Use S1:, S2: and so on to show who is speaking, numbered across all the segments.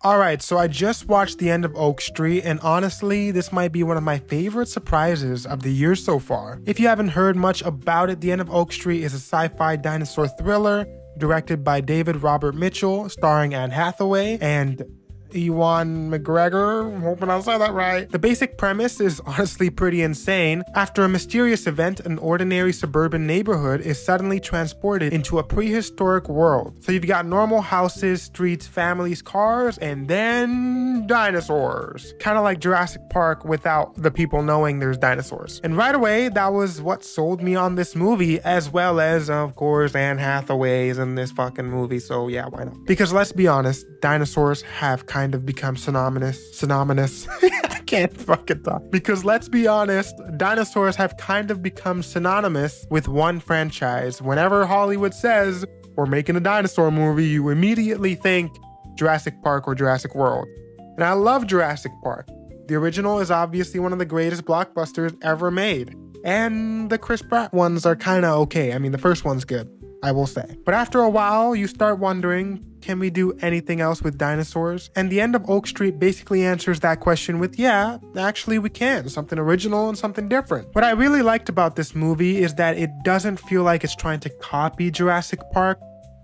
S1: Alright, so I just watched the end of Oak Street, and honestly, this might be one of my favorite surprises of the year so far. If you haven't heard much about it, the end of Oak Street is a sci-fi dinosaur thriller directed by David Robert Mitchell, starring Anne Hathaway and Ewan McGregor, I'm hoping I said that right. The basic premise is honestly pretty insane. After a mysterious event, an ordinary suburban neighborhood is suddenly transported into a prehistoric world. So you've got normal houses, streets, families, cars, and then dinosaurs. Kind of like Jurassic Park without the people knowing there's dinosaurs. And right away, that was what sold me on this movie, as well as, of course, Anne Hathaway's in this fucking movie, so yeah, why not? Because let's be honest, dinosaurs have kind of become synonymous. I can't fucking talk. Because let's be honest, dinosaurs have kind of become synonymous with one franchise. Whenever Hollywood says we're making a dinosaur movie, you immediately think Jurassic Park or Jurassic World. And I love Jurassic Park. The original is obviously one of the greatest blockbusters ever made. And the Chris Pratt ones are kind of okay. I mean, the first one's good, I will say. But after a while, you start wondering, can we do anything else with dinosaurs? And the end of Oak Street basically answers that question with, yeah, actually we can. Something original and something different. What I really liked about this movie is that it doesn't feel like it's trying to copy Jurassic Park.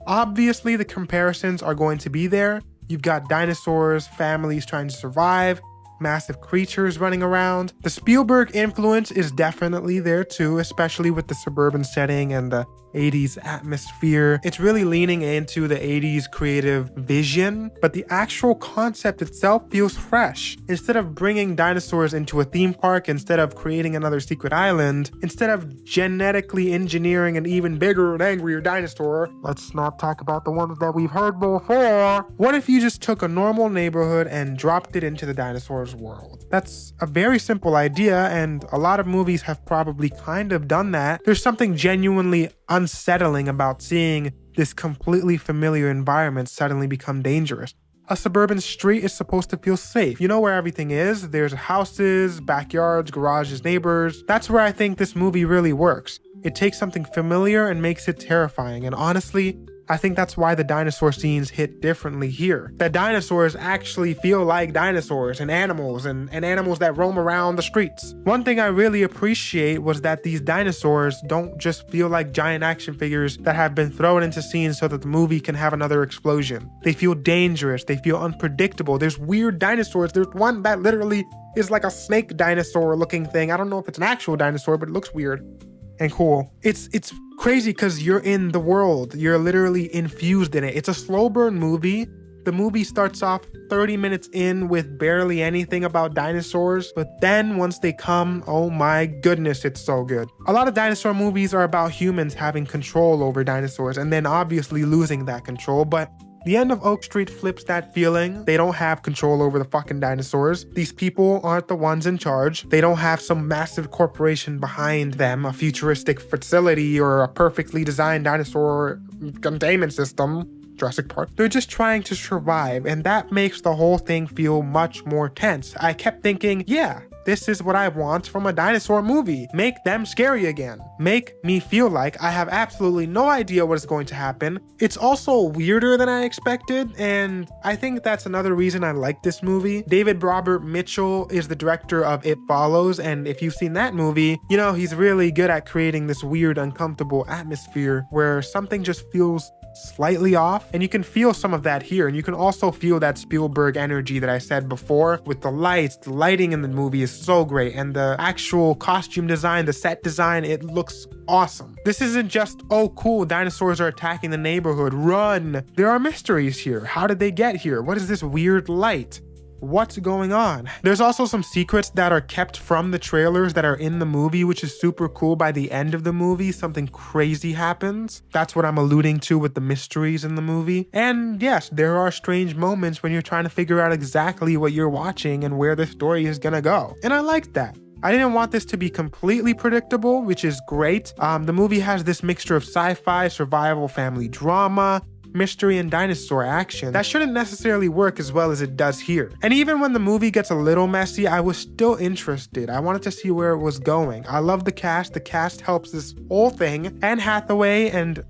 S1: Obviously, the comparisons are going to be there. You've got dinosaurs, families trying to survive, massive creatures running around. The Spielberg influence is definitely there too, especially with the suburban setting and the 80s atmosphere. It's really leaning into the 80s creative vision, but the actual concept itself feels fresh. Instead of bringing dinosaurs into a theme park, instead of creating another secret island, instead of genetically engineering an even bigger and angrier dinosaur, let's not talk about the ones that we've heard before. What if you just took a normal neighborhood and dropped it into the dinosaurs world? That's a very simple idea, and a lot of movies have probably kind of done that. There's something genuinely unsettling about seeing this completely familiar environment suddenly become dangerous. A suburban street is supposed to feel safe. You know where everything is. There's houses, backyards, garages, neighbors. That's where I think this movie really works. It takes something familiar and makes it terrifying, and honestly, I think that's why the dinosaur scenes hit differently here. The dinosaurs actually feel like dinosaurs and animals that roam around the streets. One thing I really appreciate was that these dinosaurs don't just feel like giant action figures that have been thrown into scenes so that the movie can have another explosion. They feel dangerous, they feel unpredictable. There's weird dinosaurs. There's one that literally is like a snake dinosaur looking thing. I don't know if it's an actual dinosaur, but it looks weird and cool. It's crazy because you're in the world. You're literally infused in it. It's a slow burn movie. The movie starts off 30 minutes in with barely anything about dinosaurs, but then once they come, oh my goodness, it's so good. A lot of dinosaur movies are about humans having control over dinosaurs and then obviously losing that control, but the end of Oak Street flips that feeling. They don't have control over the fucking dinosaurs. These people aren't the ones in charge. They don't have some massive corporation behind them, a futuristic facility or a perfectly designed dinosaur containment system. Jurassic Park. They're just trying to survive, and that makes the whole thing feel much more tense. I kept thinking, yeah, this is what I want from a dinosaur movie. Make them scary again. Make me feel like I have absolutely no idea what is going to happen. It's also weirder than I expected, and I think that's another reason I like this movie. David Robert Mitchell is the director of It Follows, and if you've seen that movie, you know he's really good at creating this weird, uncomfortable atmosphere where something just feels slightly off, and you can feel some of that here, and you can also feel that Spielberg energy that I said before with the lights. The lighting in the movie is so great, and the actual costume design, the set design, it looks awesome. This isn't just, oh cool, dinosaurs are attacking the neighborhood, run. There are mysteries here. How did they get here? What is this weird light? What's going on? There's also some secrets that are kept from the trailers that are in the movie, which is super cool. By the end of the movie, something crazy happens. That's what I'm alluding to with the mysteries in the movie. And yes, there are strange moments when you're trying to figure out exactly what you're watching and where the story is gonna go. And I liked that. I didn't want this to be completely predictable, which is great. The movie has this mixture of sci-fi, survival, family drama, mystery, and dinosaur action that shouldn't necessarily work as well as it does here. And even when the movie gets a little messy, I was still interested. I wanted to see where it was going. I love the cast. The cast helps this whole thing. Anne Hathaway and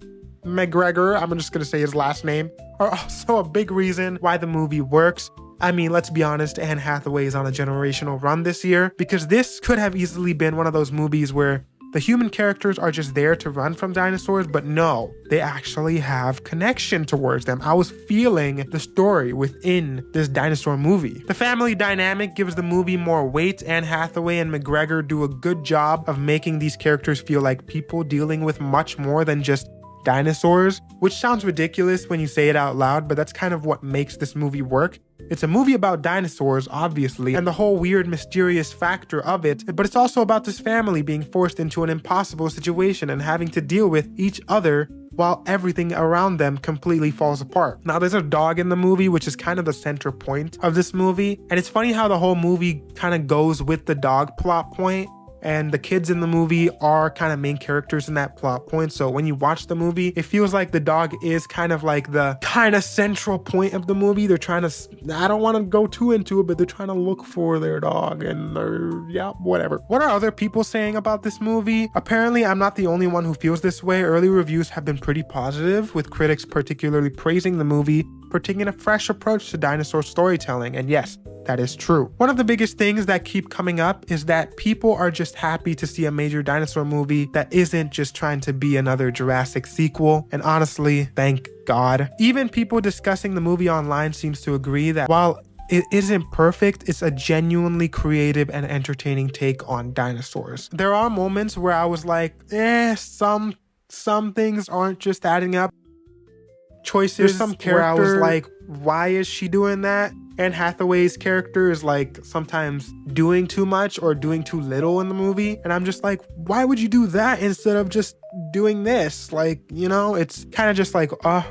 S1: McGregor, I'm just gonna say his last name, are also a big reason why the movie works. I mean, let's be honest, Anne Hathaway is on a generational run this year, because this could have easily been one of those movies where the human characters are just there to run from dinosaurs, but no, they actually have connection towards them. I was feeling the story within this dinosaur movie. The family dynamic gives the movie more weight. Anne Hathaway and McGregor do a good job of making these characters feel like people dealing with much more than just dinosaurs, which sounds ridiculous when you say it out loud, but that's kind of what makes this movie work. It's a movie about dinosaurs, obviously, and the whole weird, mysterious factor of it, but it's also about this family being forced into an impossible situation and having to deal with each other while everything around them completely falls apart. Now, there's a dog in the movie, which is kind of the center point of this movie, and it's funny how the whole movie kind of goes with the dog plot point. And the kids in the movie are kind of main characters in that plot point. So when you watch the movie, it feels like the dog is kind of like the kind of central point of the movie. They're trying to, I don't want to go too into it, but they're trying to look for their dog and yeah, whatever. What are other people saying about this movie? Apparently, I'm not the only one who feels this way. Early reviews have been pretty positive, with critics particularly praising the movie for taking a fresh approach to dinosaur storytelling. And yes, that is true. One of the biggest things that keep coming up is that people are just happy to see a major dinosaur movie that isn't just trying to be another Jurassic sequel. And honestly, thank God. Even people discussing the movie online seems to agree that while it isn't perfect, it's a genuinely creative and entertaining take on dinosaurs. There are moments where I was like, some things aren't just adding up. Choices. There's some character where I was like, why is she doing that? Anne Hathaway's character is like sometimes doing too much or doing too little in the movie. And I'm just like, why would you do that instead of just doing this? Like, you know, it's kind of just like,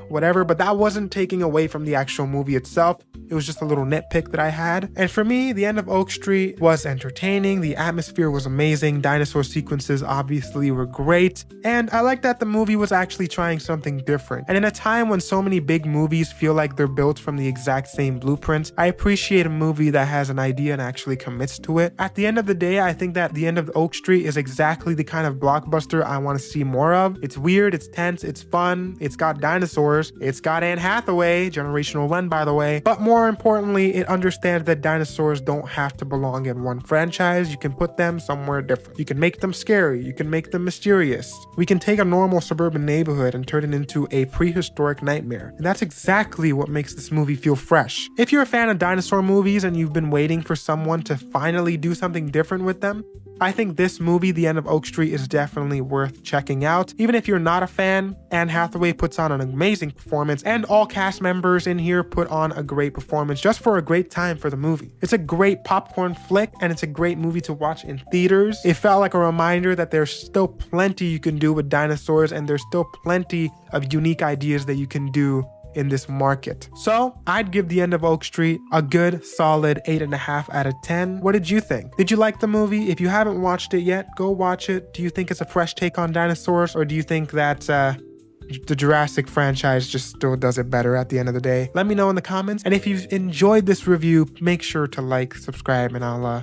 S1: whatever. But that wasn't taking away from the actual movie itself. It was just a little nitpick that I had. And for me, the end of Oak Street was entertaining. The atmosphere was amazing. Dinosaur sequences obviously were great. And I like that the movie was actually trying something different. And in a time when so many big movies feel like they're built from the exact same blueprint, I appreciate a movie that has an idea and actually commits to it. At the end of the day, I think that the end of Oak Street is exactly the kind of blockbuster I want to see more of. It's weird, it's tense, it's fun, it's got dinosaurs, it's got Anne Hathaway, generational run by the way, but more importantly, it understands that dinosaurs don't have to belong in one franchise. You can put them somewhere different. You can make them scary, you can make them mysterious. We can take a normal suburban neighborhood and turn it into a prehistoric nightmare. And that's exactly what makes this movie feel fresh. If you're a fan of dinosaur movies and you've been waiting for someone to finally do something different with them, I think this movie, The End of Oak Street, is definitely worth checking out. Even if you're not a fan, Anne Hathaway puts on an amazing performance, and all cast members in here put on a great performance just for a great time for the movie. It's a great popcorn flick, and it's a great movie to watch in theaters. It felt like a reminder that there's still plenty you can do with dinosaurs, and there's still plenty of unique ideas that you can do in this market. So I'd give The End of Oak Street a good solid 8.5 out of 10. What did you think? Did you like the movie? If you haven't watched it yet, go watch it. Do you think it's a fresh take on dinosaurs, or do you think that the Jurassic franchise just still does it better at the end of the day? Let me know in the comments. And if you've enjoyed this review, make sure to like, subscribe, and I'll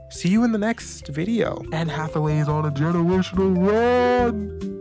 S1: see you in the next video. Anne Hathaway is on a generational run.